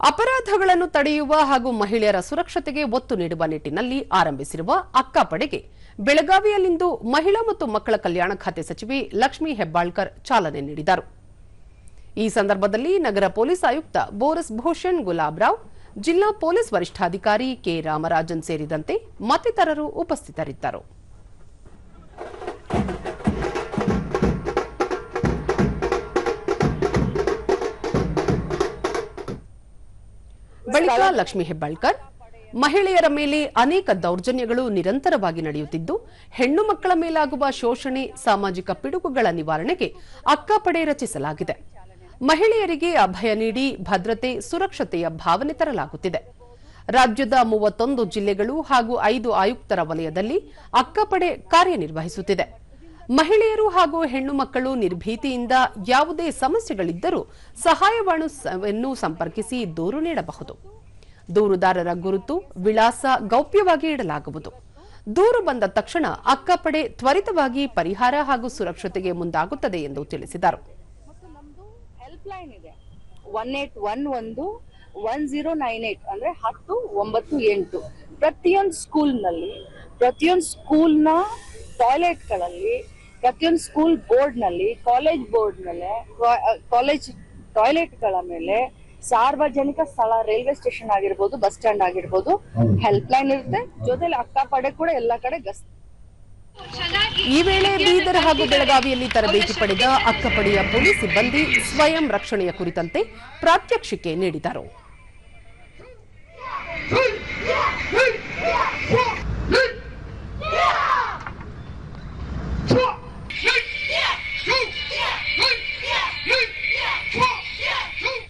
ಅಪರಾಧಗಳನ್ನು ತಡೆಯುವ ಹಾಗೂ ಮಹಿಳೆಯರ ಸುರಕ್ಷತೆಗೆ ಒತ್ತು ನೀಡುವ ನಿಟ್ಟಿನಲ್ಲಿ ಆರಂಭಿಸಿರುವ ಅಕ್ಕಪಡೆಗೆ ಬೆಳಗಾವಿಯಲ್ಲಿಂದು ಮಹಿಳಾ ಮತ್ತು ಮಕ್ಕಳ ಕಲ್ಯಾಣ ಖಾತೆ ಸಚಿವೆ ಲಕ್ಷ್ಮೀ ಹೆಬ್ಬಾಳ್ಕರ್ ಚಾಲನೆ ನೀಡಿದರು. ಈ ಸಂದರ್ಭದಲ್ಲಿ ನಗರ ಪೊಲೀಸ್ ಆಯುಕ್ತ ಬೋರಿಸ್ ಭೂಷಣ್ ಗುಲಾಬ್ರಾವ್, ಜಿಲ್ಲಾ ಪೊಲೀಸ್ ವರಿಷ್ಠಾಧಿಕಾರಿ ಕೆ ರಾಮರಾಜನ್ ಸೇರಿದಂತೆ ಮತ್ತಿತರರು ಉಪಸ್ಥಿತರಿದ್ದರು. ಬಳಿಕ ಲಕ್ಷ್ಮೀ ಹೆಬ್ಬಾಳ್ಕರ್, ಮಹಿಳೆಯರ ಮೇಲೆ ಅನೇಕ ದೌರ್ಜನ್ಯಗಳು ನಿರಂತರವಾಗಿ ನಡೆಯುತ್ತಿದ್ದು, ಹೆಣ್ಣು ಮಕ್ಕಳ ಮೇಲಾಗುವ ಶೋಷಣೆ, ಸಾಮಾಜಿಕ ಪಿಡುಗುಗಳ ನಿವಾರಣೆಗೆ ಅಕ್ಕಪಡೆ ರಚಿಸಲಾಗಿದೆ. ಮಹಿಳೆಯರಿಗೆ ಅಭಯ ನೀಡಿ ಭದ್ರತೆ, ಸುರಕ್ಷತೆಯ ಭಾವನೆ ತರಲಾಗುತ್ತಿದೆ. ರಾಜ್ಯದ 31 ಜಿಲ್ಲೆಗಳು ಹಾಗೂ 5 ಆಯುಕ್ತರ ವಲಯದಲ್ಲಿ ಅಕ್ಕಪಡೆ ಕಾರ್ಯನಿರ್ವಹಿಸುತ್ತಿದೆ. ಮಹಿಳೆಯರು ಹಾಗೂ ಹೆಣ್ಣು ಮಕ್ಕಳು ನಿರ್ಭೀತಿಯಿಂದ ಯಾವುದೇ ಸಮಸ್ಯೆಗಳಿದ್ದರೂ ಸಹಾಯವಾಣಿಯನ್ನು ಸಂಪರ್ಕಿಸಿ ದೂರು ನೀಡಬಹುದು. ದೂರುದಾರರ ಗುರುತು, ವಿಳಾಸ ಗೌಪ್ಯವಾಗಿ ಇಡಲಾಗುವುದು. ದೂರು ಬಂದ ತಕ್ಷಣ ಅಕ್ಕಪಡೆ ತ್ವರಿತವಾಗಿ ಪರಿಹಾರ ಹಾಗೂ ಸುರಕ್ಷತೆಗೆ ಮುಂದಾಗುತ್ತದೆ ಎಂದು ತಿಳಿಸಿದರು. ಹೆಲ್ಪ್ಲೈನ್ ಇದೆ 1811 1098 ಅಂದ್ರೆ 1098. ಪ್ರತಿಯೊಂದು ಸ್ಕೂಲ್ನಲ್ಲಿ, ಪ್ರತಿಯೊಂದು ಸ್ಕೂಲ್ನ ಟಾಯ್ಲೆಟ್ಗಳಲ್ಲಿ, ಪ್ರತಿಯೊಂದು ಸ್ಕೂಲ್ ಬೋರ್ಡ್ನಲ್ಲಿ, ಕಾಲೇಜ್ ಬೋರ್ಡ್ನಲ್ಲಿ, ಕಾಲೇಜ್ ಟಾಯ್ಲೆಟ್ಗಳ ಮೇಲೆ, ಸಾರ್ವಜನಿಕ ಸ್ಥಳ, ರೈಲ್ವೆ ಸ್ಟೇಷನ್ ಆಗಿರ್ಬೋದು, ಬಸ್ ಸ್ಟ್ಯಾಂಡ್ ಆಗಿರ್ಬೋದು, ಹೆಲ್ಪ್ ಲೈನ್ ಇರುತ್ತೆ. ಜೊತೆಲಿ ಅಕ್ಕಪಡೆ ಕೂಡ ಎಲ್ಲ ಕಡೆ ಗಸ್ತು. ಈ ವೇಳೆ ಬೀದರ್ ಹಾಗೂ ಬೆಳಗಾವಿಯಲ್ಲಿ ತರಬೇತಿ ಪಡೆದ ಅಕ್ಕಪಡೆಯ ಪೊಲೀಸ್ ಸಿಬ್ಬಂದಿ ಸ್ವಯಂ ರಕ್ಷಣೆಯ ಕುರಿತಂತೆ ಪ್ರಾತ್ಯಕ್ಷಿಕೆ ನೀಡಿದರು.